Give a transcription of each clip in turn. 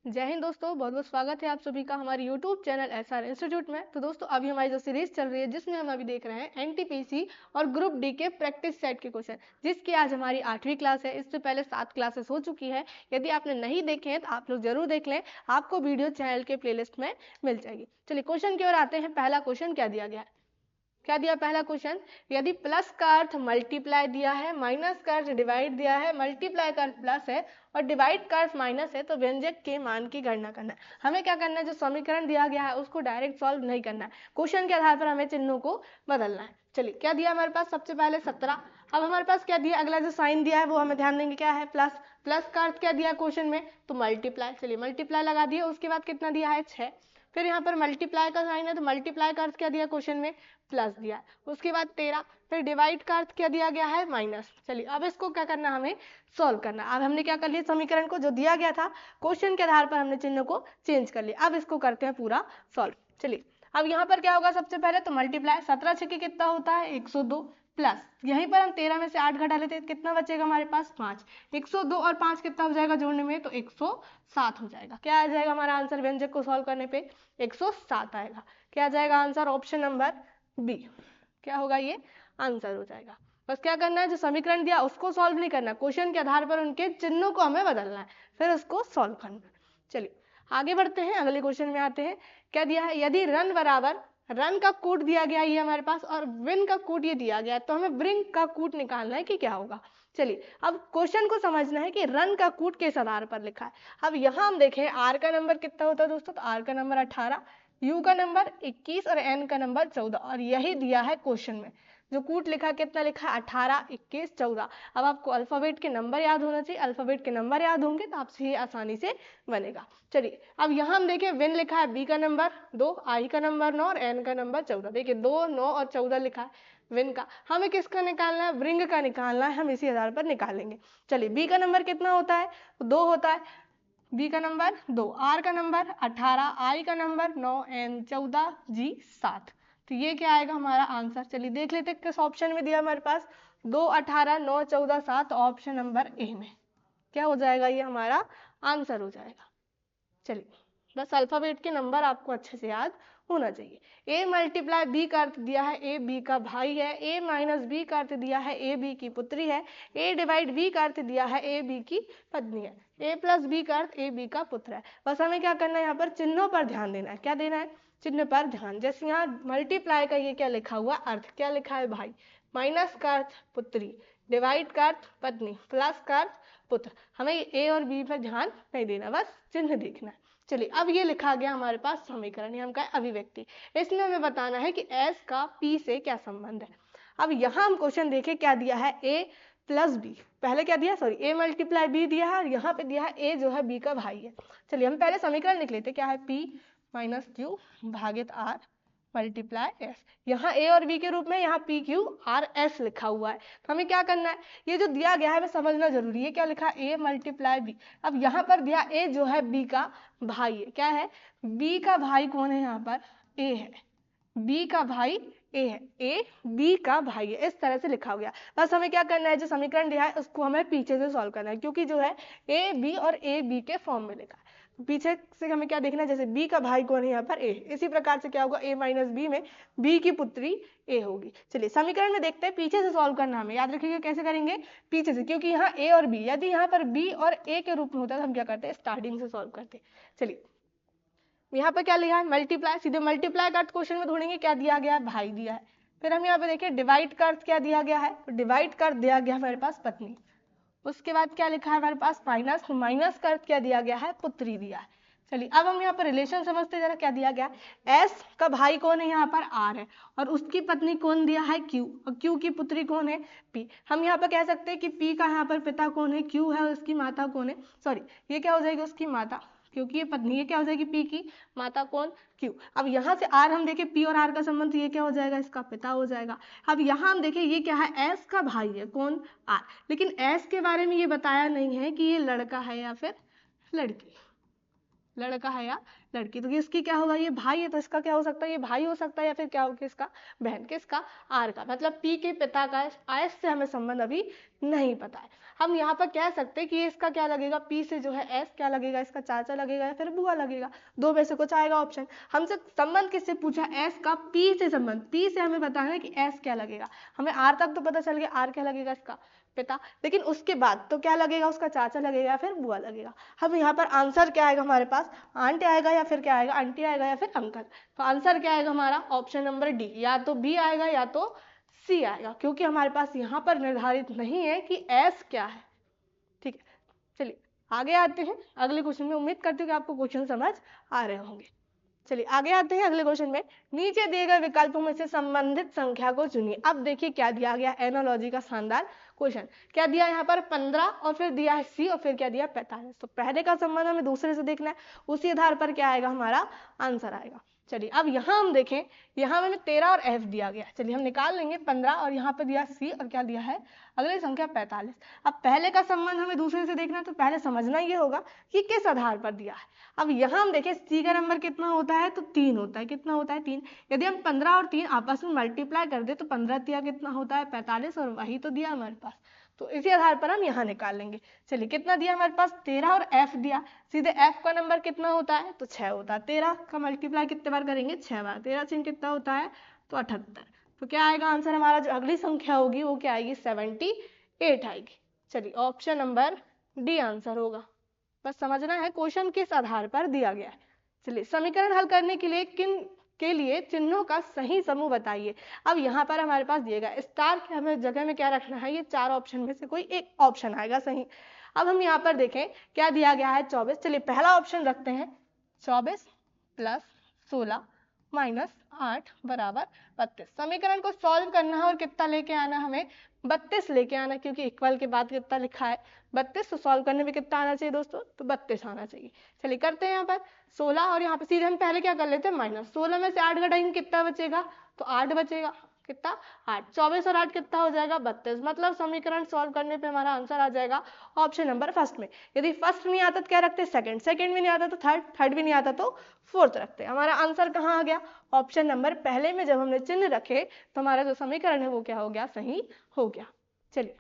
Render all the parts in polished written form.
जय हिंद दोस्तों, बहुत बहुत स्वागत है आप सभी का हमारे YouTube चैनल SR इंस्टीट्यूट में। तो दोस्तों अभी हमारी जो सीरीज चल रही है जिसमें हम अभी देख रहे हैं NTPC और ग्रुप डी के प्रैक्टिस सेट के क्वेश्चन, जिसकी आज हमारी 8वीं क्लास है। इससे पहले 7 क्लासेस हो चुकी है। यदि आपने नहीं देखे हैं तो आप लोग जरूर देख लें, आपको वीडियो चैनल के प्लेलिस्ट में मिल जाएगी। चलिए क्वेश्चन की ओर आते हैं। पहला क्वेश्चन क्या दिया गया है, क्या दिया पहला क्वेश्चन, यदि प्लस का अर्थ मल्टीप्लाई दिया है, माइनस का अर्थ डिवाइड दिया है, मल्टीप्लाई का अर्थ प्लस है और डिवाइड का अर्थ माइनस है, तो व्यंजक के मान की गणना करना है। हमें क्या करना है, जो समीकरण दिया गया है उसको डायरेक्ट सॉल्व नहीं करना है, क्वेश्चन के आधार पर हमें चिन्हों को बदलना है। चलिए क्या दिया हमारे पास, सबसे पहले 17। अब हमारे पास क्या दिया, अगला जो साइन दिया है वो हमें ध्यान देंगे, क्या है प्लस। प्लस का अर्थ क्या दिया क्वेश्चन में, तो मल्टीप्लाई। चलिए मल्टीप्लाई लगा दिया, उसके बाद कितना दिया है 6। फिर यहाँ पर मल्टीप्लाई का साइन है तो मल्टीप्लाई का अर्थ क्या दिया क्वेश्चन में, प्लस दिया है। उसके बाद 13। फिर डिवाइड का अर्थ क्या दिया गया है, माइनस। चलिए अब इसको क्या करना, हमें सॉल्व करना। अब हमने क्या कर लिया, समीकरण को जो दिया गया था क्वेश्चन के आधार पर हमने चिन्ह को चेंज कर लिया। अब इसको करते हैं पूरा सॉल्व। चलिए अब यहाँ पर क्या होगा, सबसे पहले तो मल्टीप्लाई, 17 छक्के कितना होता है 102, प्लस यहीं पर हम 13 में से 8 घटा लेते हैं, कितना बचेगा हमारे पास 5। 102 और 5 कितना हो जाएगा जोड़ने में, तो 107 हो जाएगा। क्या आ जाएगा हमारा आंसर, व्यंजक को सॉल्व करने पे 107 आएगा। क्या आ जाएगा आंसर, ऑप्शन नंबर बी। क्या होगा, ये आंसर हो जाएगा। बस क्या करना है, जो समीकरण दिया उसको सॉल्व नहीं करना, क्वेश्चन के आधार पर उनके चिन्हों को हमें बदलना है, फिर उसको सॉल्व करना है। चलिए आगे बढ़ते हैं, अगले क्वेश्चन में आते हैं। क्या दिया है, यदि रन बराबर, रन का कूट दिया गया ये हमारे पास और विन का कूट ये दिया गया है, तो हमें ब्रिंग का कूट निकालना है कि क्या होगा। चलिए अब क्वेश्चन को समझना है कि रन का कूट किस आधार पर लिखा है। अब यहाँ हम देखें आर का नंबर कितना होता है दोस्तों, तो आर का नंबर 18, यू का नंबर 21 और एन का नंबर 14, और यही दिया है क्वेश्चन में। जो कूट लिखा कितना लिखा है, 18, 21, 14। अब आपको अल्फाबेट के नंबर याद होना चाहिए, अल्फाबेट के नंबर याद होंगे तो आपसे ये आसानी से बनेगा। चलिए अब यहाँ हम देखें विन लिखा है, बी का नंबर 2, आई का नंबर 9 और एन का नंबर 14। देखिए 2, 9 और 14 लिखा है विन का। हमें किसका निकालना है, ब्रिंग का निकालना है, हम इसी आधार पर निकालेंगे। चलिए बी का नंबर कितना होता है, 2 होता है, बी का नंबर 2, आर का नंबर 18, आई का नंबर 9, एन 14, जी 7। तो ये क्या आएगा हमारा आंसर। चलिए देख लेते किस ऑप्शन में दिया हमारे पास, 2, 18, 9, 14, 7, ऑप्शन नंबर ए में। क्या हो जाएगा, ये हमारा आंसर हो जाएगा। चलिए बस अल्फाबेट के नंबर आपको अच्छे से याद होना चाहिए। ए मल्टीप्लाई बी का अर्थ दिया है ए बी का भाई है, ए माइनस बी का अर्थ दिया है ए बी की पुत्री है, ए डिवाइड बी का अर्थ दिया है ए बी की पत्नी है, ए प्लस बी का अर्थ ए बी का पुत्र है। बस हमें क्या करना है, यहाँ पर चिन्हों पर ध्यान देना है। क्या देना है, चिन्ह पर ध्यान। जैसे यहाँ मल्टीप्लाई का ये क्या लिखा हुआ अर्थ, क्या लिखा है भाई, माइनस का अर्थ पुत्री, डिवाइड का अर्थ पत्नी, प्लस का अर्थ पुत्र। हमें ए और बी पर ध्यान नहीं देना, बस चिन्ह देखना है। चलिए अब ये लिखा गया हमारे पास समीकरण, ये हम का अभिव्यक्ति। इसमें हमें बताना है कि एस का पी से क्या संबंध है। अब यहाँ हम क्वेश्चन देखें, क्या दिया है ए प्लस बी, पहले क्या दिया, सॉरी ए मल्टीप्लाई बी दिया है और यहाँ पे दिया है ए जो है बी का भाई है। चलिए हम पहले समीकरण लिख लेते, क्या है पी माइनस क्यू भागित आर मल्टीप्लाई एस। यहाँ ए और बी के रूप में यहाँ पी क्यू आर एस लिखा हुआ है। तो हमें क्या करना है, ये जो दिया गया है हमें समझना जरूरी है। क्या लिखा है, ए मल्टीप्लाई बी। अब यहाँ पर दिया ए जो है बी का भाई है, क्या है, बी का भाई कौन है, यहाँ पर ए है, बी का भाई ए है, ए बी का भाई है, इस तरह से लिखा गया। बस हमें क्या करना है, जो समीकरण दिया है उसको हमें पीछे से सॉल्व करना है, क्योंकि जो है ए बी और ए बी के फॉर्म में लिखा है। पीछे से हमें क्या देखना है, जैसे बी का भाई कौन है यहाँ पर ए, इसी प्रकार से क्या होगा, ए माइनस बी में बी की पुत्री ए होगी। चलिए समीकरण में देखते हैं, पीछे से सॉल्व करना हमें याद रखिएगा, कैसे करेंगे, पीछे से, क्योंकि यहाँ ए और बी, यदि यहाँ पर बी और ए के रूप में होता है तो हम क्या करते हैं, स्टार्टिंग से सॉल्व करते हैं। चलिए यहाँ पर क्या लिखा है, मल्टीप्लाई, सीधे मल्टीप्लाई का अर्थ क्वेश्चन में ढूंढेंगे, क्या दिया गया है, भाई दिया है। फिर हम यहाँ पे देखिए डिवाइड का अर्थ क्या दिया गया है, तो डिवाइड का अर्थ दिया गया हमारे पास पत्नी। उसके बाद क्या लिखा है हमारे पास माइनस, माइनस का अर्थ क्या दिया गया है, पुत्री दिया है। चलिए अब हम यहाँ पर रिलेशन समझते जरा, क्या दिया गया, एस का भाई कौन है, यहाँ पर आर है, और उसकी पत्नी कौन दिया है, क्यू, और क्यू की पुत्री कौन है, पी। हम यहाँ पर कह सकते हैं कि पी का यहाँ पर पिता कौन है, क्यू है, उसकी माता कौन है, सॉरी ये क्या हो जाएगी, उसकी माता, क्योंकि ये पत्नी, ये क्या हो जाएगी, पी की माता कौन, क्यू। अब यहाँ से आर हम देखें, पी और आर का संबंध, ये क्या हो जाएगा, इसका पिता हो जाएगा। अब यहाँ हम देखें ये क्या है, एस का भाई है कौन, आर, लेकिन एस के बारे में ये बताया नहीं है कि ये लड़का है या फिर लड़की। लड़का है या लड़की, तो इसकी क्या होगा, ये भाई है तो इसका क्या हो सकता है, ये भाई हो सकता है, या फिर क्या होगा इसका बहन, किसका आर का, मतलब पी के पिता का एस से हमें संबंध अभी नहीं पता है। हम यहाँ पर कह सकते हैं कि ये इसका क्या लगेगा, पी से जो है एस क्या लगेगा, इसका चाचा लगेगा या फिर बुआ लगेगा, दो में से कुछ आएगा ऑप्शन। हमसे संबंध किससे पूछा, एस का पी से संबंध, पी से हमें बताना है कि एस क्या लगेगा, हमें आर तक तो पता चल गया आर क्या लगेगा इसका पिता, लेकिन उसके बाद तो क्या लगेगा, उसका चाचा लगेगा या फिर बुआ लगेगा। हम यहाँ पर आंसर क्या आएगा हमारे पास, आंटी आएगा या फिर क्या आएगा, आंटी आएगा या फिर अंकल। तो आंसर क्या आएगा हमारा ऑप्शन नंबर डी, या तो बी आएगा या तो सी आएगा, क्योंकि हमारे पास यहाँ पर निर्धारित नहीं है कि एस क्या है। ठीक है, चलिए आगे आते हैं अगले क्वेश्चन में। उम्मीद करती हूँ कि आपको क्वेश्चन समझ आ रहे होंगे। चलिए आगे आते हैं अगले क्वेश्चन में। नीचे दिए गए विकल्पों में से संबंधित संख्या को चुनिए। अब देखिए क्या दिया गया, एनालॉजी का शानदार क्वेश्चन। क्या दिया यहाँ पर 15 और फिर दिया है सी और फिर क्या दिया 45। तो पहले का संबंध हमें दूसरे से देखना है, उसी आधार पर क्या आएगा हमारा आंसर आएगा। चलिए अब यहाँ हम देखें, यहाँ हमें 13 और एफ दिया गया, चलिए हम निकाल लेंगे 15 और यहाँ पे दिया सी और क्या दिया है अगली संख्या 45। अब पहले का संबंध हमें दूसरे से देखना है, तो पहले समझना ये होगा कि किस आधार पर दिया है। अब यहाँ हम देखें सी का नंबर कितना होता है, तो 3 होता है, कितना होता है 3। यदि हम 15 और 3 आपस में मल्टीप्लाई कर दे तो 15 दिया कितना होता है 45, और वही तो दिया हमारे पास, तो इसी आधार पर हम यहाँ निकाल लेंगे। चलिए कितना दिया हमारे पास 13 और एफ दिया, सीधे एफ का नंबर कितना होता है तो 6 होता है। 13 का मल्टीप्लाई कितने बार करेंगे 6 बार, 13 से कितना होता है तो 78। तो क्या आएगा आंसर हमारा, जो अगली संख्या होगी वो क्या आएगी 78 आएगी। चलिए ऑप्शन नंबर डी आंसर होगा। बस समझना है क्वेश्चन किस आधार पर दिया गया है। चलिए समीकरण हल करने के लिए किन के लिए चिन्हों का सही समूह बताइए। अब यहाँ पर हमारे पास दिएगा स्टार के हमें जगह में क्या रखना है, ये 4 ऑप्शन में से कोई एक ऑप्शन आएगा सही। अब हम यहाँ पर देखें क्या दिया गया है 24। चलिए पहला ऑप्शन रखते हैं 24 प्लस 16 माइनस 8 बराबर 32। समीकरण को सॉल्व करना है और कितना लेके आना है हमें 32 लेके आना, क्योंकि इक्वल के बाद कितना लिखा है 32, तो सॉल्व करने में कितना आना चाहिए दोस्तों, तो 32 आना चाहिए। चलिए करते हैं यहाँ पर 16 और यहाँ पे सीधे हम पहले क्या कर लेते हैं माइनस, 16 में से 8 घटाएंगे कितना बचेगा, तो 8 बचेगा, कितना 8, 24 और 8 कितना हो जाएगा 32। मतलब समीकरण सॉल्व करने पे हमारा आंसर आ जाएगा ऑप्शन नंबर फर्स्ट में। यदि फर्स्ट नहीं आता तो क्या रखते सेकंड, सेकंड भी नहीं आता तो थर्ड, थर्ड भी नहीं आता तो फोर्थ रखते। हमारा आंसर कहाँ आ गया ऑप्शन नंबर पहले में। जब हमने चिन्ह रखे तो हमारा जो समीकरण है वो क्या हो गया सही हो गया। चलिए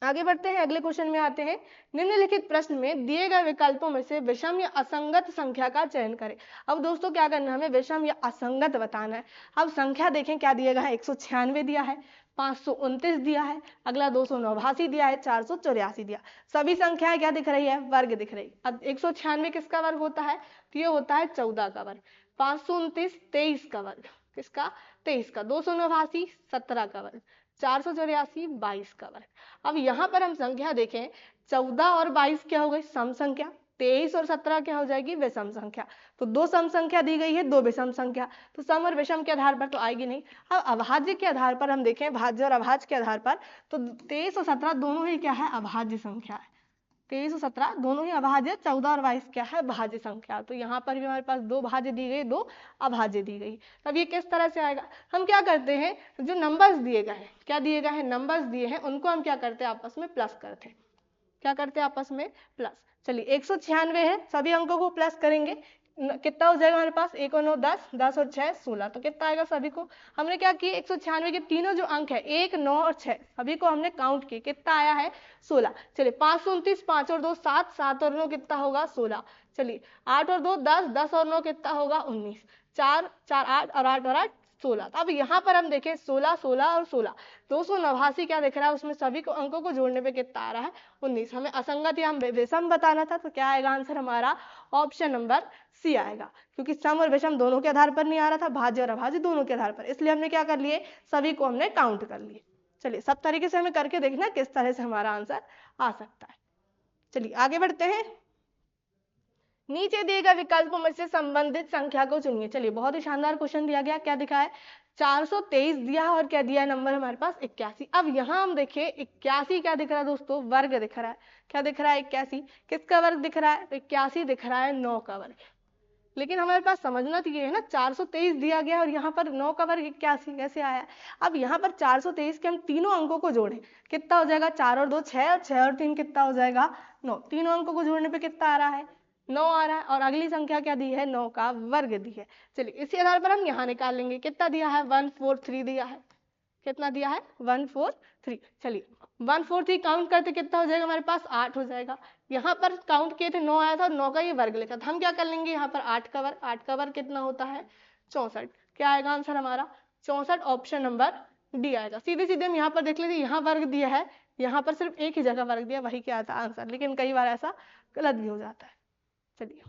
आगे बढ़ते हैं, अगले क्वेश्चन में आते हैं। निम्नलिखित प्रश्न में दिए गए विकल्पों में से विषम या असंगत संख्या का चयन करें। अब दोस्तों क्या करना है, हमें विषम या असंगत बताना है। अब संख्या देखें क्या दिया गया है, 196 दिया है, 529 दिया है, अगला 289 दिया है, 484 दिया। सभी संख्याएं क्या दिख रही है, वर्ग दिख रही। अब 196 किसका वर्ग होता है, तो ये होता है 14 का वर्ग, 529 23 का वर्ग, किसका 23 का, 289 17 का वर्ग, 484 22 का वर्ग। अब यहाँ पर हम संख्या देखें 14 और 22 क्या हो गई सम संख्या, 23 और 17 क्या हो जाएगी विषम संख्या। तो दो सम संख्या दी गई है, दो विषम संख्या, तो सम और विषम के आधार पर तो आएगी नहीं। अब अभाज्य के आधार पर हम देखें, भाज्य और अभाज्य के आधार पर, तो 23 और 17 दोनों ही क्या है अभाज्य संख्या है। 23 और 17 दोनों ही अभाज्य, 14 और 22 क्या है भाज्य संख्या। तो यहाँ पर भी हमारे पास दो भाज्य दी गई, दो अभाज्य दी गई। तब ये किस तरह से आएगा, हम क्या करते हैं जो नंबर्स दिए गए हैं, क्या दिए गए हैं नंबर्स दिए हैं, उनको हम क्या करते हैं आपस में प्लस करते हैं। क्या करते हैं आपस में प्लस। चलिए 196 है, सभी अंकों को प्लस करेंगे, कितना हो जाएगा हमारे पास, 1 और 9 10, 10 और 6 16, तो कितना आएगा सभी को। हमने क्या किया 196 के तीनों जो अंक है 1 9 और 6 सभी को हमने काउंट किए, कितना आया है 16। चलिए 529, 5 और 2 7, 7 और 9 कितना होगा 16। चलिए 8 और 2 10, 10 और 9 कितना होगा 19, 4 4 8 और 8 और 8 16। अब यहाँ पर हम देखें 16 16 और 16, 289 क्या दिख रहा है उसमें सभी को अंकों को जोड़ने पे कितना आ रहा है 19। हमें असंगत या हम विषम बताना था, तो क्या आएगा आंसर हमारा ऑप्शन नंबर सी आएगा, क्योंकि सम और विषम दोनों के आधार पर नहीं आ रहा था, भाज्य और अभाज्य दोनों के आधार पर, इसलिए हमने क्या कर लिए सभी को हमने काउंट कर लिए। चलिए सब तरीके से हमें करके देखना किस तरह से हमारा आंसर आ सकता है। चलिए आगे बढ़ते हैं, नीचे दिए गए विकल्पों में से संबंधित संख्या को चुनिए। चलिए बहुत ही शानदार क्वेश्चन दिया गया, क्या दिखा है 423 दिया और क्या दिया है नंबर हमारे पास 81। अब यहाँ हम देखें 81 क्या दिख रहा है दोस्तों, वर्ग दिख रहा है, क्या दिख रहा है 81, किसका वर्ग दिख रहा है, तो 81 दिख रहा है 9 का वर्ग। लेकिन हमारे पास समझना तो ये है ना 423 दिया गया और यहाँ पर 9 का वर्ग 81 कैसे आया। अब यहाँ पर 423 के हम तीनों अंकों को जोड़ें, कितना हो जाएगा 4 और 2 6 और 6 और 3 कितना हो जाएगा 9, तीनों अंकों को जोड़ने पे कितना आ रहा है 9 आ रहा है और अगली संख्या क्या दी है, 9 का वर्ग दी है। चलिए इसी आधार पर हम यहाँ निकाल लेंगे, कितना दिया है 143 दिया है, कितना दिया है 143। चलिए 143 काउंट करते कितना हो जाएगा हमारे पास 8 हो जाएगा। यहाँ पर काउंट किए थे 9 आया था और 9 का ये वर्ग लिखा था, हम क्या कर लेंगे यहाँ पर 8 का वर्ग, 8 का वर्ग कितना होता है 64। क्या आएगा आंसर हमारा 64, ऑप्शन नंबर डी आएगा। सीधे सीधे हम यहाँ पर देख लेते, यहाँ वर्ग दिया है, यहाँ पर सिर्फ एक ही जगह वर्ग दिया, वही क्या आता है आंसर, लेकिन कई बार ऐसा गलत भी हो जाता है। चलिए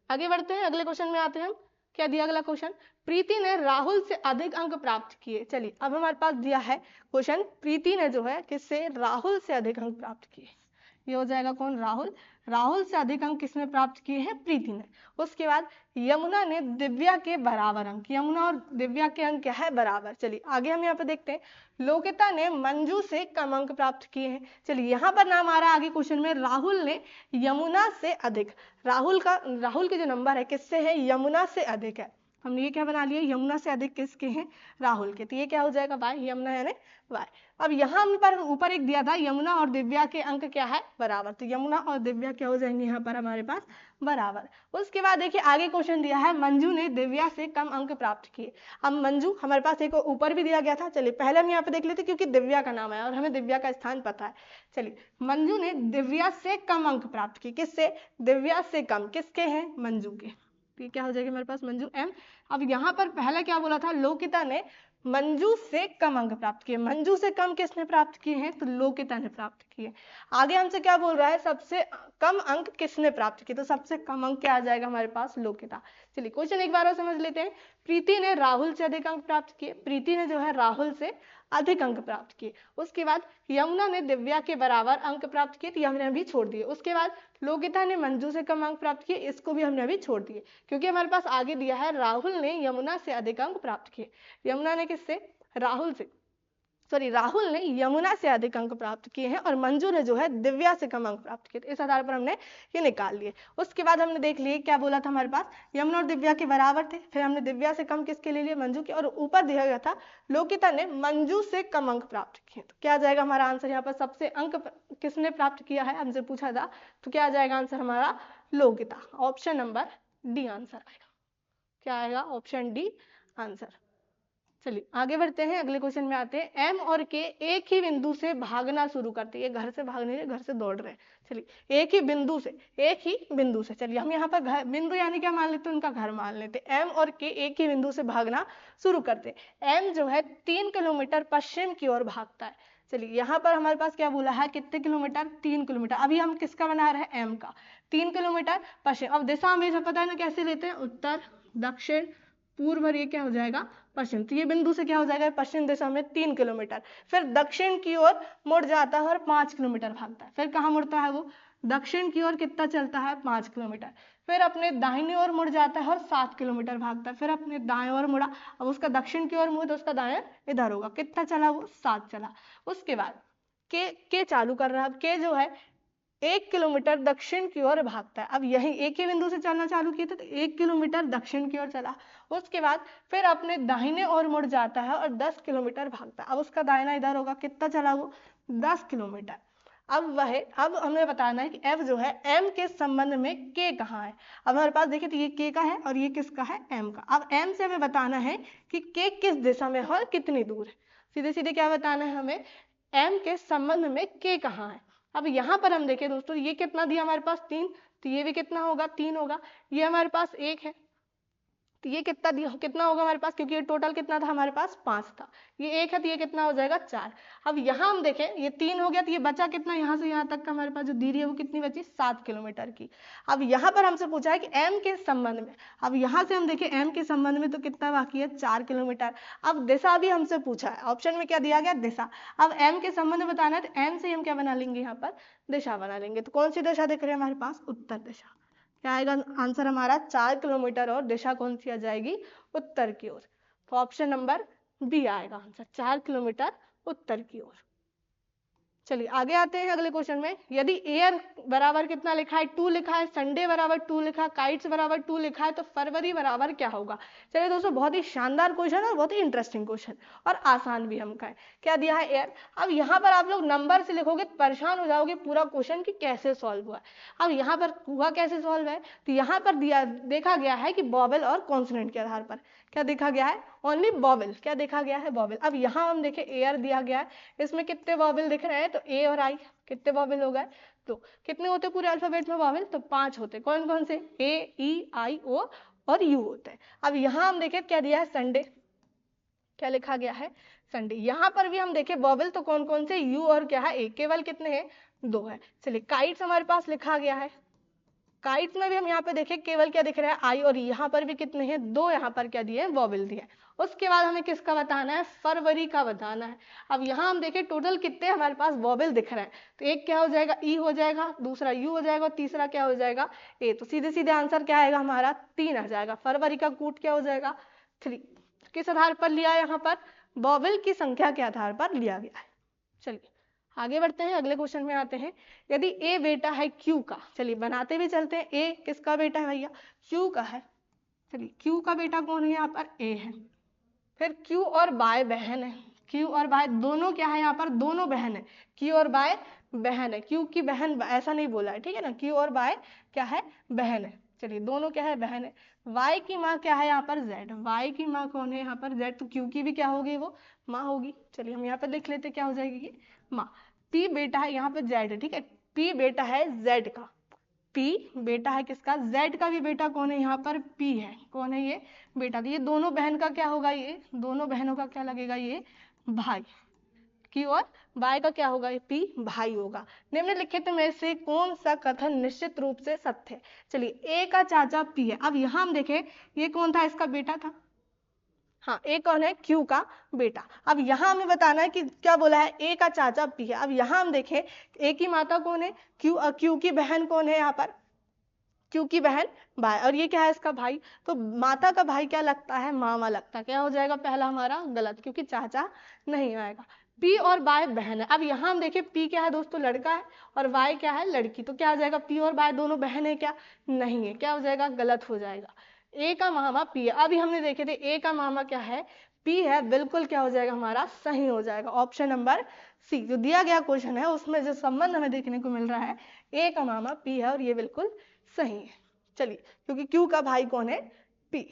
आगे बढ़ते हैं, अगले क्वेश्चन में आते हैं हम। क्या दिया अगला क्वेश्चन, प्रीति ने राहुल से अधिक अंक प्राप्त किए। चलिए अब हमारे पास दिया है क्वेश्चन, प्रीति ने जो है किससे, राहुल से अधिक अंक प्राप्त किए। ये हो जाएगा कौन, राहुल। राहुल से अधिक अंक किसने प्राप्त किए हैं, प्रीति ने। उसके बाद यमुना ने दिव्या के बराबर अंक, यमुना और दिव्या के अंक क्या है, बराबर। चलिए आगे हम यहाँ पे देखते हैं, लोकिता ने मंजू से कम अंक प्राप्त किए हैं। चलिए यहाँ पर नाम आ रहा है आगे क्वेश्चन में, राहुल ने यमुना से अधिक, राहुल के जो नंबर है किससे है, यमुना से अधिक है। हमने ये क्या बना लिया, यमुना से अधिक किसके हैं, राहुल के, तो ये क्या हो जाएगा वाई, यमुना यानी वाई। अब यहाँ पर ऊपर एक दिया था, यमुना और दिव्या के अंक क्या है, बराबर, तो यमुना और दिव्या क्या हो जाएंगे यहाँ पर हमारे पास, बराबर। उसके बाद देखिए आगे क्वेश्चन दिया है, मंजू ने दिव्या से कम अंक प्राप्त किए। अब मंजू हमारे पास एक ऊपर भी दिया गया था, चलिए पहले हम यहाँ पे देख लेते क्योंकि दिव्या का नाम है और हमें दिव्या का स्थान पता है। चलिए मंजू ने दिव्या से कम अंक प्राप्त किए, किससे, दिव्या से कम, किसके हैं, मंजू के, तो ये क्या हो जाएगा हमारे पास मंजू एम। अब यहाँ पर पहले क्या बोला था, लोकिता ने मंजू से कम अंक प्राप्त किए, मंजू से कम किसने प्राप्त किए हैं, तो लोकिता ने प्राप्त किए। आगे हमसे क्या बोल रहा है, सबसे कम अंक किसने प्राप्त किए, तो सबसे कम अंक क्या आ जाएगा हमारे पास, लोकिता। चलिए क्वेश्चन एक बार और समझ लेते हैं, प्रीति ने राहुल से अधिक अंक प्राप्त किए, प्रीति ने जो है राहुल से अधिक अंक प्राप्त किए। उसके बाद यमुना ने दिव्या के बराबर अंक प्राप्त किए, तो हमने अभी छोड़ दिए। उसके बाद लोकिता ने मंजू से कम अंक प्राप्त किए, इसको भी हमने अभी छोड़ दिए, क्योंकि हमारे पास आगे दिया है राहुल ने यमुना से अधिक अंक प्राप्त किए। यमुना ने किससे, राहुल ने यमुना से अधिक अंक प्राप्त किए हैं और मंजू ने जो है दिव्या से कम अंक प्राप्त किए, इस आधार पर हमने ये निकाल लिए। उसके बाद हमने देख लिए क्या बोला था हमारे पास, यमुना और दिव्या के बराबर थे, फिर हमने दिव्या से कम किसके ले लिए, मंजू के, और ऊपर दिया गया था लोकिता ने मंजू से कम अंक प्राप्त किए। तो क्या आ जाएगा हमारा आंसर, यहाँ पर सबसे अंक किसने प्राप्त किया है, हमसे पूछा था, तो क्या आ जाएगा आंसर हमारा, लोकिता, ऑप्शन नंबर डी आंसर आएगा। क्या आएगा, ऑप्शन डी आंसर। चलिए आगे बढ़ते हैं, अगले क्वेश्चन में आते हैं, एम और के एक ही बिंदु से भागना शुरू करते हैं, घर से भागने रहे, घर से दौड़ रहे हैं। चलिए एक ही बिंदु से, चलिए हम यहाँ पर घर बिंदु यानी क्या मान लेते हैं, उनका घर मान लेते हैं। एम और के एक ही बिंदु से भागना शुरू करते हैं। एम जो है 3 किलोमीटर पश्चिम की ओर भागता है। चलिए यहाँ पर हमारे पास क्या बोला है, कितने किलोमीटर, 3 किलोमीटर। अभी हम किसका बना रहे हैं, एम का, 3 किलोमीटर पश्चिम। अब दिशा हमें पता है ना कैसे लेते हैं, उत्तर, दक्षिण, पूर्व, और ये क्या हो जाएगा पश्चिम, तो ये बिंदु से क्या हो जाएगा, पश्चिम दिशा में 3 किलोमीटर। फिर दक्षिण की ओर मुड़ जाता है और 5 किलोमीटर भागता है। फिर कहाँ मुड़ता है वो, दक्षिण की ओर कितना चलता है, 5 किलोमीटर। फिर अपने दाहिनी ओर मुड़ जाता है और 7 किलोमीटर भागता है। फिर अपने दाएं ओर मुड़ा, अब उसका दक्षिण की ओर मुड़ तो उसका दाएं इधर होगा, कितना चला वो, 7 चला। उसके बाद के चालू कर रहा है, अब के जो है 1 किलोमीटर दक्षिण की ओर भागता है। अब यही एक ही बिंदु से चलना चालू किया था, तो 1 किलोमीटर दक्षिण की ओर चला। उसके बाद फिर अपने दाहिने ओर मुड़ जाता है और 10 किलोमीटर भागता है। अब उसका दाहिना इधर होगा, कितना चला वो, 10 किलोमीटर। अब हमें बताना है कि एफ जो है एम के संबंध में के कहाँ है। अब हमारे पास देखिए, तो ये के का है और ये किसका है, एम का। अब एम से हमें बताना है कि के किस दिशा में है और कितनी दूर है। सीधे सीधे क्या बताना है हमें, एम के संबंध में के कहाँ है। अब यहाँ पर हम देखें दोस्तों, ये कितना दिया हमारे पास, 3, तो ये भी कितना होगा, 3 होगा। ये हमारे पास 1 है, तो ये कितना दिया, कितना होगा हमारे पास, क्योंकि ये टोटल कितना था हमारे पास, 5 था। ये 1 है तो ये कितना हो जाएगा, 4। अब यहाँ हम देखें, ये 3 हो गया, तो ये बचा कितना, यहाँ से यहाँ तक का हमारे पास जो दूरी है वो कितनी बची, 7 किलोमीटर की। अब यहाँ पर हमसे पूछा है कि एम के संबंध में, अब यहाँ से हम देखें एम के संबंध में तो कितना बाकी है, 4 किलोमीटर। अब दिशा भी हमसे पूछा है, ऑप्शन में क्या दिया गया, दिशा। अब एम के संबंध में बताना है, तो एम से हम क्या बना लेंगे, यहाँ पर दिशा बना लेंगे। तो कौन सी दिशा दिख रही है हमारे पास, उत्तर दिशा। क्या आएगा आंसर हमारा, 4 किलोमीटर, और दिशा कौन सी आ जाएगी, उत्तर की ओर। तो ऑप्शन नंबर बी आएगा आंसर, 4 किलोमीटर उत्तर की ओर। चलिए आगे आते हैं अगले क्वेश्चन में। यदि एयर बराबर कितना लिखा है 2 लिखा है, संडे बराबर 2 लिखा है, काइट्स बराबर 2 लिखा है, तो फरवरी बराबर क्या होगा। चलिए दोस्तों बहुत ही शानदार क्वेश्चन है और बहुत ही इंटरेस्टिंग क्वेश्चन और आसान भी हमका है। क्या दिया है एयर। अब यहाँ पर आप लोग नंबर से लिखोगे तो परेशान हो जाओगे पूरा क्वेश्चन कि कैसे सॉल्व हुआ है। अब यहाँ पर हुआ कैसे सॉल्व है, तो यहाँ पर दिया देखा गया है कि वॉवेल और कॉन्सोनेंट के आधार पर क्या देखा गया है, ओनली वॉवेल। क्या देखा गया है, वॉवेल। अब यहाँ हम देखें एयर दिया गया है, इसमें कितने वॉवेल दिख रहे हैं, तो ए और आई कितने वॉवेल हो गए, तो कितने होते पूरे अल्फाबेट में वॉवेल, तो 5 होते। कौन कौन से, ए ई आई ओ और यू होते हैं। अब यहाँ हम देखें क्या दिया है, संडे। क्या लिखा गया है, संडे। यहाँ पर भी हम देखें वॉवेल तो कौन कौन से, यू और क्या है, ए। केवल कितने हैं, 2 है। चलिए काइट्स हमारे पास लिखा गया है, काइट्स में भी हम यहाँ पे देखें केवल क्या दिख रहा है, आई। और यहाँ पर भी कितने हैं, 2 यहाँ पर क्या दिए, वॉवेल दिया है। उसके बाद हमें किसका बताना है, फरवरी का बताना है। अब यहाँ हम देखें टोटल कितने हमारे पास वॉवेल दिख रहे हैं, तो एक क्या हो जाएगा, ई हो जाएगा, दूसरा यू हो जाएगा और तीसरा क्या हो जाएगा, ए। तो सीधे सीधे आंसर क्या आएगा हमारा, 3 आ जाएगा। फरवरी का कूट क्या हो जाएगा, 3। किस आधार पर लिया है, यहाँ पर वॉवेल की संख्या के आधार पर लिया गया है। चलिए आगे बढ़ते हैं, अगले क्वेश्चन में आते हैं। यदि ए बेटा है क्यू का, चलिए बनाते भी चलते हैं। ए किसका बेटा है भैया, क्यू का है। चलिए क्यू का बेटा कौन है, यहाँ पर ए है। फिर क्यू और बाय बहन है, क्यू और बाय दोनों क्या है, यहाँ पर दोनों बहन है। क्यू और बाय बहन है, क्यू की बहन ऐसा नहीं बोला है, ठीक है ना। क्यू और बाय क्या है, बहन है। चलिए दोनों क्या है, बहन है। वाई की माँ क्या है, यहाँ पर जेड। वाई की माँ कौन है, यहाँ पर जेड। तो क्यू की भी क्या होगी, वो माँ होगी। चलिए हम यहाँ पर लिख लेते क्या हो जाएगी ये, माँ। पी बेटा है, यहाँ पर जेड है, ठीक है। पी बेटा है जेड का, पी बेटा है किसका, जेड का भी बेटा कौन है, यहाँ पर पी है। कौन है ये, बेटा। तो ये दोनों बहन का क्या होगा, ये दोनों बहनों का क्या लगेगा, ये भाई। की और बाय का क्या होगा, ये पी भाई होगा। निम्नलिखित में से कौन सा कथन निश्चित रूप से सत्य है। चलिए ए का चाचा पी है। अब यहाँ हम देखें ये कौन था, इसका बेटा था। हाँ ए कौन है, क्यू का बेटा। अब यहाँ हमें बताना है कि क्या बोला है, ए का चाचा पी है। अब यहाँ हम देखें ए की माता कौन है, क्यू। क्यू की बहन कौन है, यहाँ पर क्यू की बहन बाय। और ये क्या है, इसका भाई। तो माता का भाई क्या लगता है, मामा लगता है। क्या हो जाएगा पहला हमारा गलत, क्योंकि चाचा नहीं आएगा। पी और बाय बहन है। अब यहाँ हम देखें पी क्या है दोस्तों, लड़का है, और बाय क्या है, लड़की। तो क्या हो जाएगा, पी और बाय दोनों बहन है क्या, नहीं है। क्या हो जाएगा, गलत हो जाएगा। ए का मामा पी है। अभी हमने देखे थे ए का मामा क्या है, पी है। बिल्कुल क्या हो जाएगा हमारा, सही हो जाएगा। ऑप्शन नंबर सी जो दिया गया क्वेश्चन है उसमें जो संबंध हमें देखने को मिल रहा है, ए का मामा पी है और ये बिल्कुल सही है। चलिए क्योंकि क्यू का भाई कौन है, पी।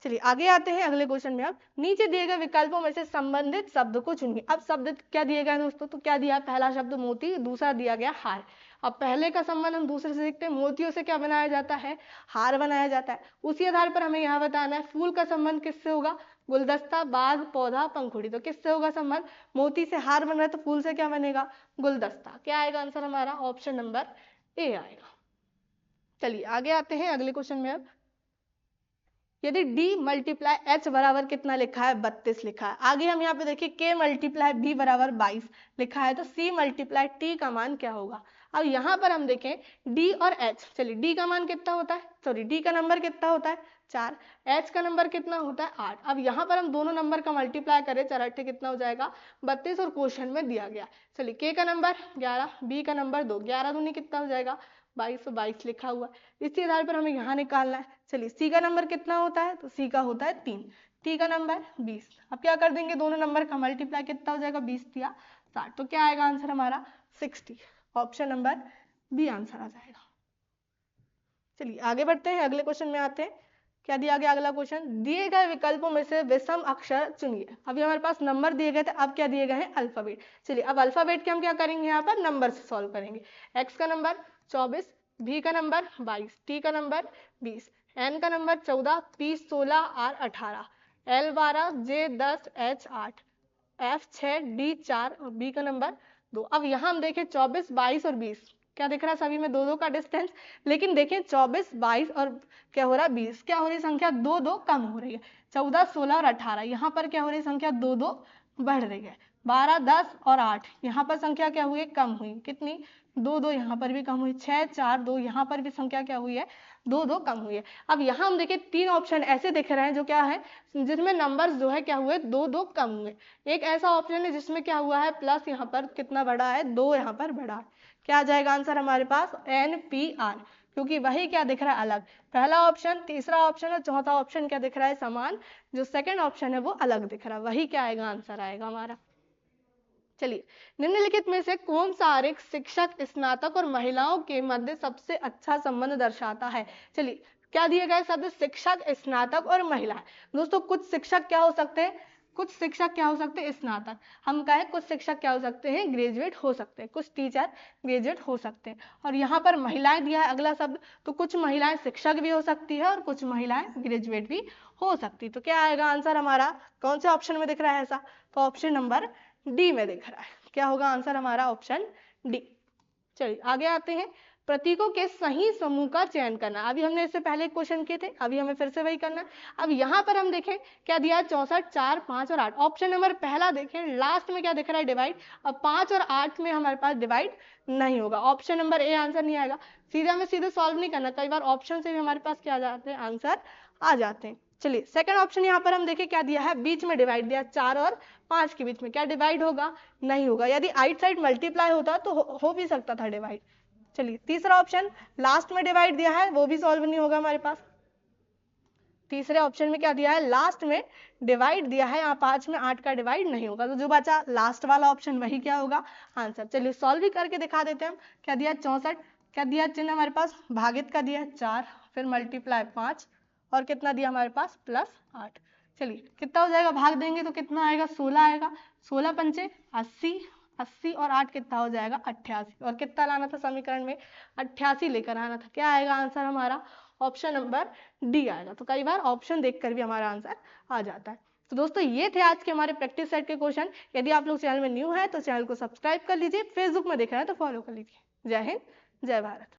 चलिए आगे आते हैं अगले क्वेश्चन में। अब नीचे दिए गए विकल्पों में से संबंधित शब्द को चुनिए। अब शब्द क्या दिए गए दोस्तों, तो क्या दिया, पहला शब्द मोती, दूसरा दिया गया हार। अब पहले का संबंध हम दूसरे से देखते हैं, मोतियों से क्या बनाया जाता है, हार बनाया जाता है। उसी आधार पर हमें यहाँ बताना है फूल का संबंध किससे होगा, गुलदस्ता, बाग, पौधा, पंखुड़ी। तो किससे होगा संबंध, मोती से हार बन रहा है तो फूल से क्या बनेगा, गुलदस्ता। क्या आएगा आंसर हमारा, ऑप्शन नंबर ए आएगा। चलिए आगे आते हैं अगले क्वेश्चन में। अब यदि d मल्टीप्लाई h बराबर कितना लिखा है, 32 लिखा है। आगे हम यहाँ पे देखिए k मल्टीप्लाई b बराबर 22 लिखा है, तो c मल्टीप्लाई t का मान क्या होगा। अब यहाँ पर हम देखें d और h। चलिए d का मान कितना होता है, सॉरी d का नंबर कितना होता है 4, h का नंबर कितना होता है 8। अब यहाँ पर हम दोनों नंबर का मल्टीप्लाई करें, 4 8 कितना हो जाएगा 32 और क्वेश्चन में दिया गया। चलिए k का नंबर 11, b का नंबर 2, 11 दूनी कितना हो जाएगा 22, 22 लिखा हुआ। इसी आधार पर हमें यहाँ निकालना है। चलिए सी का नंबर कितना होता है, तो सी का होता है 3, टी का नंबर 20। अब क्या कर देंगे, दोनों नंबर का मल्टीप्लाई कितना हो जाएगा 20 या 60। तो क्या आएगा आंसर हमारा 60। ऑप्शन नंबर बी आंसर आ जाएगा। चलिए आगे बढ़ते हैं, अगले क्वेश्चन में आते हैं। क्या दिया गया अगला क्वेश्चन, दिए गए विकल्पों में से विषम अक्षर चुनिए। अभी हमारे पास नंबर दिए गए थे, अब क्या दिए गए हैं अल्फाबेट। चलिए अब अल्फाबेट के हम क्या करेंगे, यहाँ पर नंबर से सॉल्व करेंगे। एक्स का नंबर 24, भी का नंबर 22, टी का नंबर 20, एन का number 14, P 16, R 18, L 12, J 10, H 8, F 6, D 4 और बी का नंबर 2। अब यहाँ हम देखें 24, 22 और 20 क्या दिख रहा है, सभी में 2 2 का डिस्टेंस। लेकिन देखें 24, 22 और क्या हो रहा है 20, क्या हो रही है संख्या 2 2 कम हो रही है। 14, 16 और 18 यहाँ पर क्या हो रही है संख्या 2 2 बढ़ रही है। 12, 10 और 8 यहाँ पर संख्या क्या हुई, कम हुई। कितनी 2 2 यहाँ पर भी कम हुई, 6 4 2 यहाँ पर भी संख्या क्या हुई है, 2 2 कम हुई है। अब यहाँ हम देखिए 3 ऑप्शन ऐसे दिख रहे हैं जो क्या है, जिसमें नंबर्स जो है क्या हुए, 2 2 कम हुए। एक ऐसा ऑप्शन है जिसमें क्या हुआ है, प्लस यहाँ पर कितना बढ़ा है, 2 यहाँ पर बढ़ा है। क्या आ जाएगा आंसर हमारे पास, NPR, क्योंकि वही क्या दिख रहा है, अलग। पहला ऑप्शन, तीसरा ऑप्शन और चौथा ऑप्शन क्या दिख रहा है, समान। जो सेकंड ऑप्शन है वो अलग दिख रहा है, वही क्या आएगा, आंसर आएगा हमारा। चलिए, निम्नलिखित में से कौन सा आरेख शिक्षक, स्नातक और महिलाओं के मध्य सबसे अच्छा संबंध दर्शाता है। चलिए, क्या दिए गए शब्द, शिक्षक, स्नातक और महिला। दोस्तों कुछ शिक्षक क्या हो सकते हैं, कुछ शिक्षक क्या हो सकते हैं, स्नातक। हम कहें कुछ शिक्षक क्या हो सकते हैं, ग्रेजुएट हो सकते हैं, कुछ टीचर ग्रेजुएट हो सकते हैं। और यहाँ पर महिलाएं दिया है अगला शब्द, तो कुछ महिलाएं शिक्षक भी हो सकती है और कुछ महिलाएं ग्रेजुएट भी हो सकती। तो क्या आएगा आंसर हमारा, कौन से ऑप्शन में दिख रहा है ऐसा, तो ऑप्शन नंबर डी में दिख रहा है। क्या होगा आंसर हमारा, ऑप्शन डी। चलिए आगे आते हैं, प्रतीकों के सही समूह का चयन करना। अभी हमने इससे पहले क्वेश्चन किए थे, अभी हमें फिर से वही करना है। अब यहाँ पर हम देखें क्या दिया है, 64 4 5 और 8। ऑप्शन नंबर पहला देखें, लास्ट में क्या दिख रहा है, डिवाइड। अब 5 और 8 में हमारे पास डिवाइड नहीं होगा, ऑप्शन नंबर ए आंसर नहीं आएगा। सीधे हमें सीधे सॉल्व नहीं करना, कई बार ऑप्शन से भी हमारे पास क्या आ जाते हैं, आंसर आ जाते हैं। चलिए सेकंड ऑप्शन यहाँ पर हम देखें क्या दिया है, बीच में डिवाइड दिया, 4 और 5 के बीच में क्या डिवाइड होगा, नहीं होगा। यदि आइट साइड मल्टीप्लाई होता तो हो भी सकता था डिवाइड। चलिए तीसरा ऑप्शन, लास्ट में डिवाइड दिया है, वो भी सॉल्व नहीं होगा हमारे पास। तीसरे ऑप्शन में क्या दिया है, लास्ट में डिवाइड दिया है, यहाँ 5 में 8 का डिवाइड नहीं होगा, तो जो बचा लास्ट वाला ऑप्शन वही क्या होगा, आंसर। चलिए सॉल्व भी करके दिखा देते हैं हम। क्या दिया, 64, क्या दिया चिन्ह हमारे पास, भागित का दिया 4, फिर मल्टीप्लाई 5 और कितना दिया हमारे पास, +8। चलिए कितना हो जाएगा, भाग देंगे तो कितना आएगा, 16 आएगा। 16 पंचे 80, 80 और 8 कितना हो जाएगा, 88। और कितना लाना था समीकरण में, 88 लेकर आना था। क्या आएगा आंसर हमारा, ऑप्शन नंबर डी आएगा। तो कई बार ऑप्शन देखकर भी हमारा आंसर आ जाता है। तो दोस्तों ये थे आज के हमारे प्रैक्टिस सेट के क्वेश्चन। यदि आप लोग चैनल में न्यू हैं तो चैनल को सब्सक्राइब कर लीजिए, फेसबुक में देख रहे हैं तो फॉलो कर लीजिए। जय हिंद, जय भारत।